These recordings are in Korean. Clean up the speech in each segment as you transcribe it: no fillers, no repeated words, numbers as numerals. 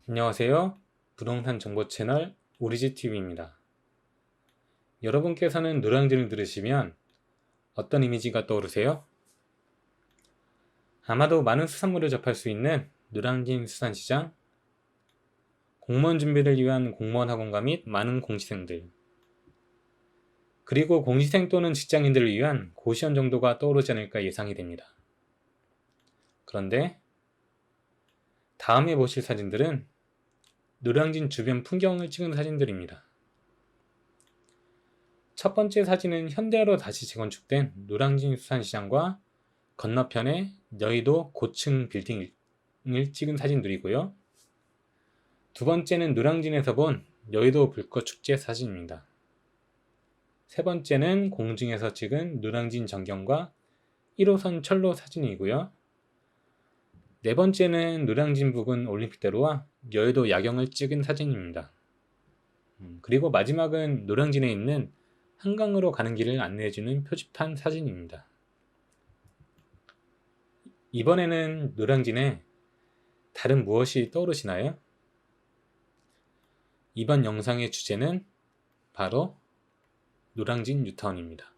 안녕하세요. 부동산 정보 채널 우리집TV입니다. 여러분께서는 노량진을 들으시면 어떤 이미지가 떠오르세요? 아마도 많은 수산물을 접할 수 있는 노량진 수산시장, 공무원 준비를 위한 공무원 학원가 및 많은 공시생들, 그리고 공시생 또는 직장인들을 위한 고시원 정도가 떠오르지 않을까 예상이 됩니다. 그런데 다음에 보실 사진들은 노량진 주변 풍경을 찍은 사진들입니다. 첫 번째 사진은 현대화로 다시 재건축된 노량진 수산시장과 건너편에 여의도 고층 빌딩을 찍은 사진들이고요. 두 번째는 노량진에서 본 여의도 불꽃축제 사진입니다. 세 번째는 공중에서 찍은 노량진 전경과 1호선 철로 사진이고요. 네 번째는 노량진 부근 올림픽대로와 여의도 야경을 찍은 사진입니다. 그리고 마지막은 노량진에 있는 한강으로 가는 길을 안내해주는 표지판 사진입니다. 이번에는 노량진에 다른 무엇이 떠오르시나요? 이번 영상의 주제는 바로 노량진 뉴타운입니다.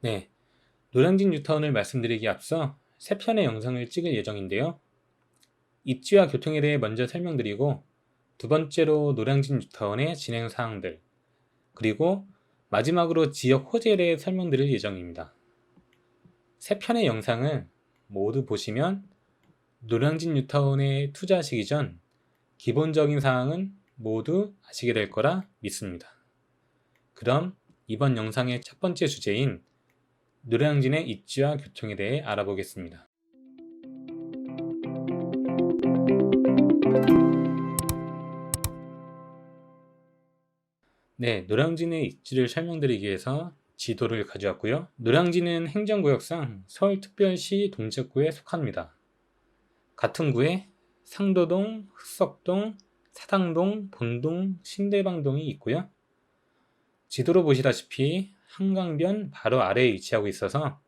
네, 노량진 뉴타운을 말씀드리기 앞서 세 편의 영상을 찍을 예정인데요. 입지와 교통에 대해 먼저 설명드리고 두 번째로 노량진 뉴타운의 진행 사항들, 그리고 마지막으로 지역 호재에 대해 설명드릴 예정입니다. 세 편의 영상을 모두 보시면 노량진 뉴타운에 투자하시기 전 기본적인 사항은 모두 아시게 될 거라 믿습니다. 그럼 이번 영상의 첫 번째 주제인 노량진의 입지와 교통에 대해 알아보겠습니다. 네, 노량진의 입지를 설명드리기 위해서 지도를 가져왔고요. 노량진은 행정구역상 서울특별시 동작구에 속합니다. 같은 구에 상도동, 흑석동, 사당동, 본동, 신대방동이 있고요. 지도로 보시다시피 한강변 바로 아래에 위치하고 있어서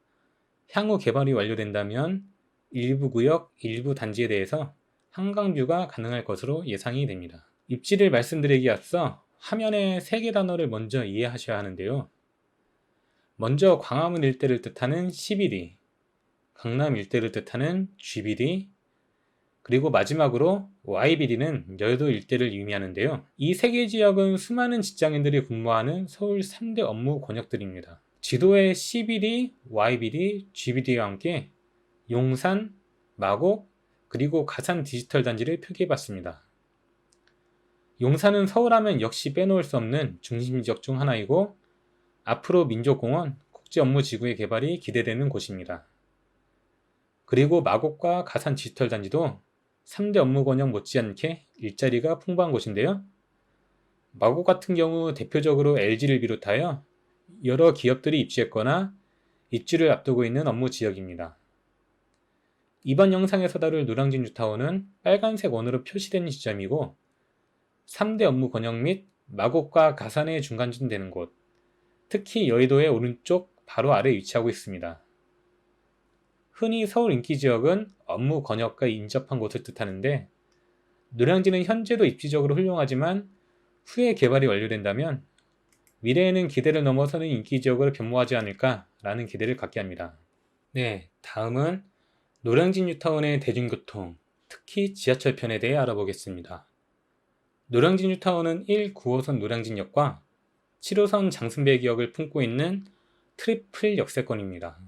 향후 개발이 완료된다면 일부 구역, 일부 단지에 대해서 한강뷰가 가능할 것으로 예상이 됩니다. 입지를 말씀드리기 앞서 화면의 3개 단어를 먼저 이해하셔야 하는데요. 먼저 광화문 일대를 뜻하는 CBD, 강남 일대를 뜻하는 GBD, 그리고 마지막으로 YBD는 여의도 일대를 의미하는데요. 이 3개 지역은 수많은 직장인들이 근무하는 서울 3대 업무 권역들입니다. 지도에 CBD, YBD, GBD와 함께 용산, 마곡, 그리고 가산 디지털 단지를 표기해봤습니다. 용산은 서울하면 역시 빼놓을 수 없는 중심 지역 중 하나이고 앞으로 민족공원, 국제업무지구의 개발이 기대되는 곳입니다. 그리고 마곡과 가산 디지털 단지도 3대 업무 권역 못지않게 일자리가 풍부한 곳인데요. 마곡 같은 경우 대표적으로 LG를 비롯하여 여러 기업들이 입주했거나 입주를 앞두고 있는 업무 지역입니다. 이번 영상에서 다룰 노량진 뉴타운은 빨간색 원으로 표시된 지점이고 3대 업무 권역 및 마곡과 가산의 중간쯤 되는 곳, 특히 여의도의 오른쪽 바로 아래에 위치하고 있습니다. 흔히 서울 인기지역은 업무 권역과 인접한 곳을 뜻하는데 노량진은 현재도 입지적으로 훌륭하지만 후에 개발이 완료된다면 미래에는 기대를 넘어서는 인기지역으로 변모하지 않을까라는 기대를 갖게 합니다. 네, 다음은 노량진 뉴타운의 대중교통, 특히 지하철편에 대해 알아보겠습니다. 노량진 뉴타운은 1, 9호선 노량진역과 7호선 장승배기역을 품고 있는 트리플 역세권입니다.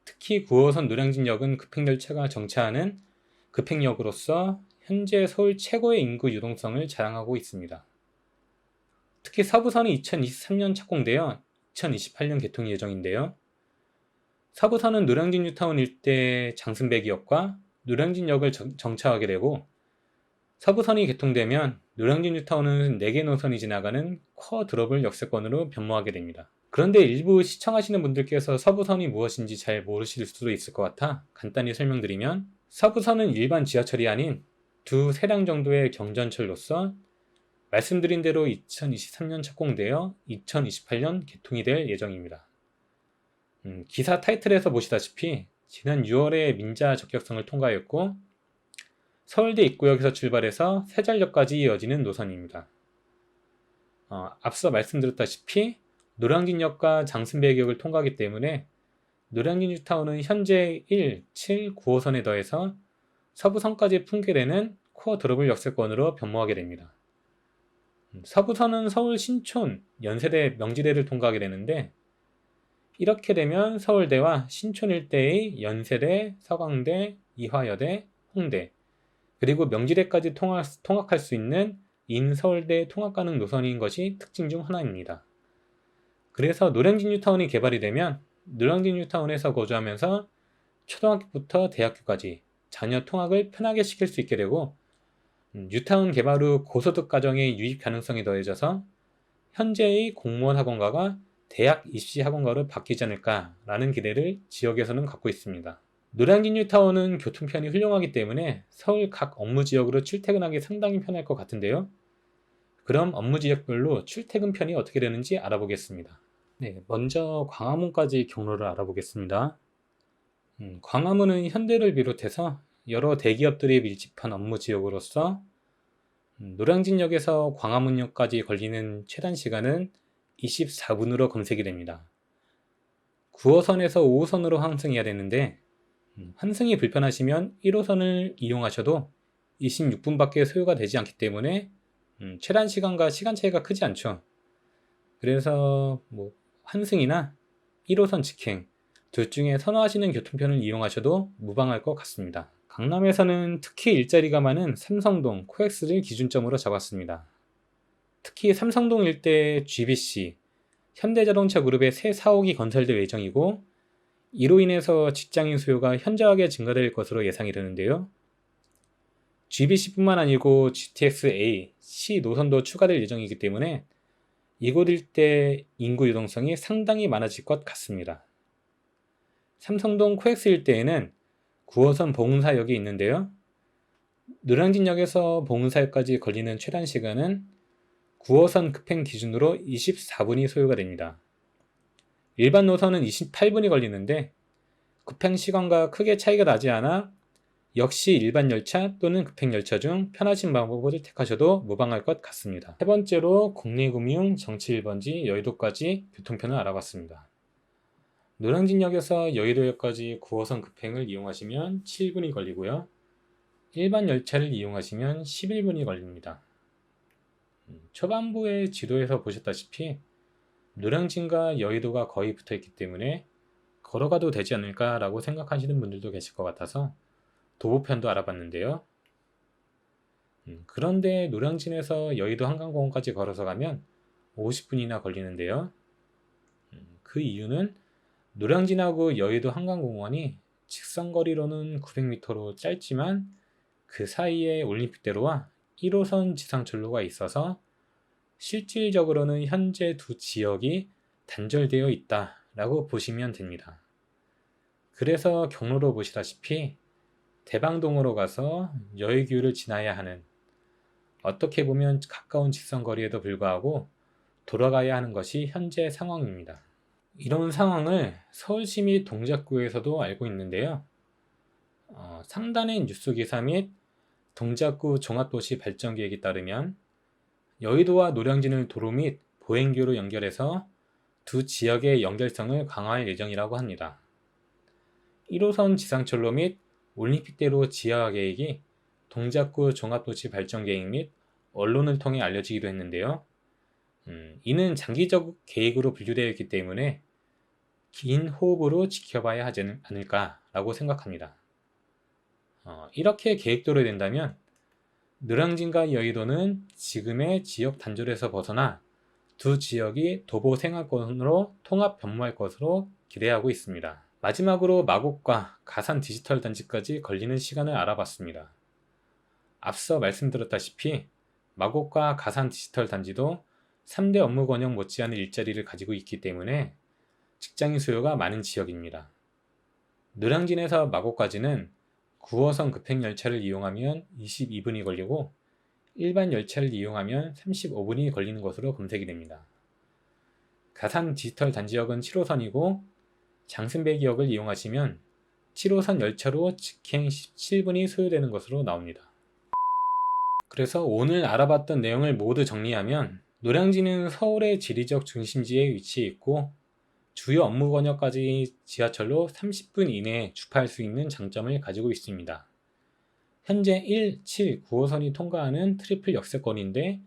특히 9호선 노량진역은 급행열차가 정차하는 급행역으로서 현재 서울 최고의 인구 유동성을 자랑하고 있습니다. 특히 서부선이 2023년 착공되어 2028년 개통 예정인데요. 서부선은 노량진 뉴타운 일대 장승배기역과 노량진역을 정차하게 되고 서부선이 개통되면 노량진 뉴타운은 4개 노선이 지나가는 쿼드러블 역세권으로 변모하게 됩니다. 그런데 일부 시청하시는 분들께서 서부선이 무엇인지 잘 모르실 수도 있을 것 같아 간단히 설명드리면 서부선은 일반 지하철이 아닌 두 세량 정도의 경전철로서 말씀드린 대로 2023년 착공되어 2028년 개통이 될 예정입니다. 기사 타이틀에서 보시다시피 지난 6월에 민자 적격성을 통과했고 서울대 입구역에서 출발해서 세잘역까지 이어지는 노선입니다. 앞서 말씀드렸다시피 노량진역과 장승배역을 통과하기 때문에 노량진 뉴타운은 현재 1, 7, 9호선에 더해서 서부선까지 풍계되는 코어 드러블 역세권으로 변모하게 됩니다. 서부선은 서울 신촌, 연세대, 명지대를 통과하게 되는데 이렇게 되면 서울대와 신촌 일대의 연세대, 서강대, 이화여대, 홍대 그리고 명지대까지 통학할 수 있는 인서울대 통학 가능 노선인 것이 특징 중 하나입니다. 그래서 노량진 뉴타운이 개발이 되면 노량진 뉴타운에서 거주하면서 초등학교부터 대학교까지 자녀 통학을 편하게 시킬 수 있게 되고 뉴타운 개발 후 고소득 가정의 유입 가능성이 더해져서 현재의 공무원 학원가가 대학 입시 학원가로 바뀌지 않을까라는 기대를 지역에서는 갖고 있습니다. 노량진 뉴타운은 교통편이 훌륭하기 때문에 서울 각 업무 지역으로 출퇴근하기 상당히 편할 것 같은데요. 그럼 업무 지역별로 출퇴근편이 어떻게 되는지 알아보겠습니다. 네, 먼저 광화문까지 경로를 알아보겠습니다. 광화문은 현대를 비롯해서 여러 대기업들이 밀집한 업무 지역으로서 노량진역에서 광화문역까지 걸리는 최단 시간은 24분으로 검색이 됩니다. 9호선에서 5호선으로 환승해야 되는데 환승이 불편하시면 1호선을 이용하셔도 26분밖에 소요가 되지 않기 때문에 최단 시간과 시간 차이가 크지 않죠. 그래서 환승이나 1호선 직행 둘 중에 선호하시는 교통편을 이용하셔도 무방할 것 같습니다. 강남에서는 특히 일자리가 많은 삼성동, 코엑스를 기준점으로 잡았습니다. 특히 삼성동 일대에 GBC, 현대자동차 그룹의 새 사옥이 건설될 예정이고 이로 인해서 직장인 수요가 현저하게 증가될 것으로 예상이 되는데요. GBC뿐만 아니고 GTX-A, C 노선도 추가될 예정이기 때문에 이곳 일대 인구 유동성이 상당히 많아질 것 같습니다. 삼성동 코엑스 일대에는 9호선 봉은사역이 있는데요. 노량진역에서 봉은사역까지 걸리는 최단 시간은 9호선 급행 기준으로 24분이 소요가 됩니다. 일반 노선은 28분이 걸리는데 급행 시간과 크게 차이가 나지 않아 역시 일반 열차 또는 급행 열차 중 편하신 방법을 택하셔도 무방할 것 같습니다. 세 번째로 국내금융 정치 1번지 여의도까지 교통편을 알아봤습니다. 노량진역에서 여의도역까지 9호선 급행을 이용하시면 7분이 걸리고요. 일반 열차를 이용하시면 11분이 걸립니다. 초반부의 지도에서 보셨다시피 노량진과 여의도가 거의 붙어있기 때문에 걸어가도 되지 않을까 라고 생각하시는 분들도 계실 것 같아서 도보편도 알아봤는데요. 그런데 노량진에서 여의도 한강공원까지 걸어서 가면 50분이나 걸리는데요. 그 이유는 노량진하고 여의도 한강공원이 직선거리로는 900m로 짧지만 그 사이에 올림픽대로와 1호선 지상철로가 있어서 실질적으로는 현재 두 지역이 단절되어 있다라고 보시면 됩니다. 그래서 경로로 보시다시피 대방동으로 가서 여의교를 지나야 하는 어떻게 보면 가까운 직선거리에도 불구하고 돌아가야 하는 것이 현재 상황입니다. 이런 상황을 서울시 및 동작구에서도 알고 있는데요. 상단의 뉴스 기사 및 동작구 종합도시 발전계획에 따르면 여의도와 노량진을 도로 및 보행교로 연결해서 두 지역의 연결성을 강화할 예정이라고 합니다. 1호선 지상철로 및 올림픽대로 지하화 계획이 동작구 종합도시 발전계획 및 언론을 통해 알려지기도 했는데요. 이는 장기적 계획으로 분류되어 있기 때문에 긴 호흡으로 지켜봐야 하지 않을까라고 생각합니다. 이렇게 계획대로 된다면 노량진과 여의도는 지금의 지역 단절에서 벗어나 두 지역이 도보 생활권으로 통합 변모할 것으로 기대하고 있습니다. 마지막으로 마곡과 가산 디지털 단지까지 걸리는 시간을 알아봤습니다. 앞서 말씀드렸다시피 마곡과 가산 디지털 단지도 3대 업무 권역 못지않은 일자리를 가지고 있기 때문에 직장인 수요가 많은 지역입니다. 노량진에서 마곡까지는 9호선 급행열차를 이용하면 22분이 걸리고 일반 열차를 이용하면 35분이 걸리는 것으로 검색이 됩니다. 가산 디지털 단지역은 7호선이고 장승배기역을 이용하시면 7호선 열차로 직행 17분이 소요되는 것으로 나옵니다. 그래서 오늘 알아봤던 내용을 모두 정리하면 노량진은 서울의 지리적 중심지에 위치해 있고 주요 업무 권역까지 지하철로 30분 이내에 주파할 수 있는 장점을 가지고 있습니다. 현재 1, 7, 9호선이 통과하는 트리플 역세권인데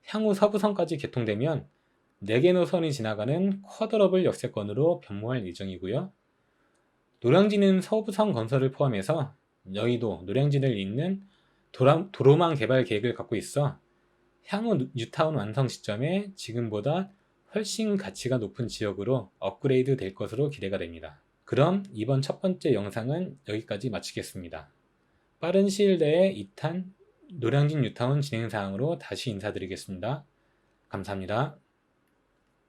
향후 서부선까지 개통되면 4개 노선이 지나가는 쿼드러블 역세권으로 변모할 예정이고요. 노량진은 서부선 건설을 포함해서 여의도, 노량진을 잇는 도로망 개발 계획을 갖고 있어 향후 뉴타운 완성 시점에 지금보다 훨씬 가치가 높은 지역으로 업그레이드 될 것으로 기대가 됩니다. 그럼 이번 첫 번째 영상은 여기까지 마치겠습니다. 빠른 시일 내에 2탄 노량진 뉴타운 진행 사항으로 다시 인사드리겠습니다. 감사합니다.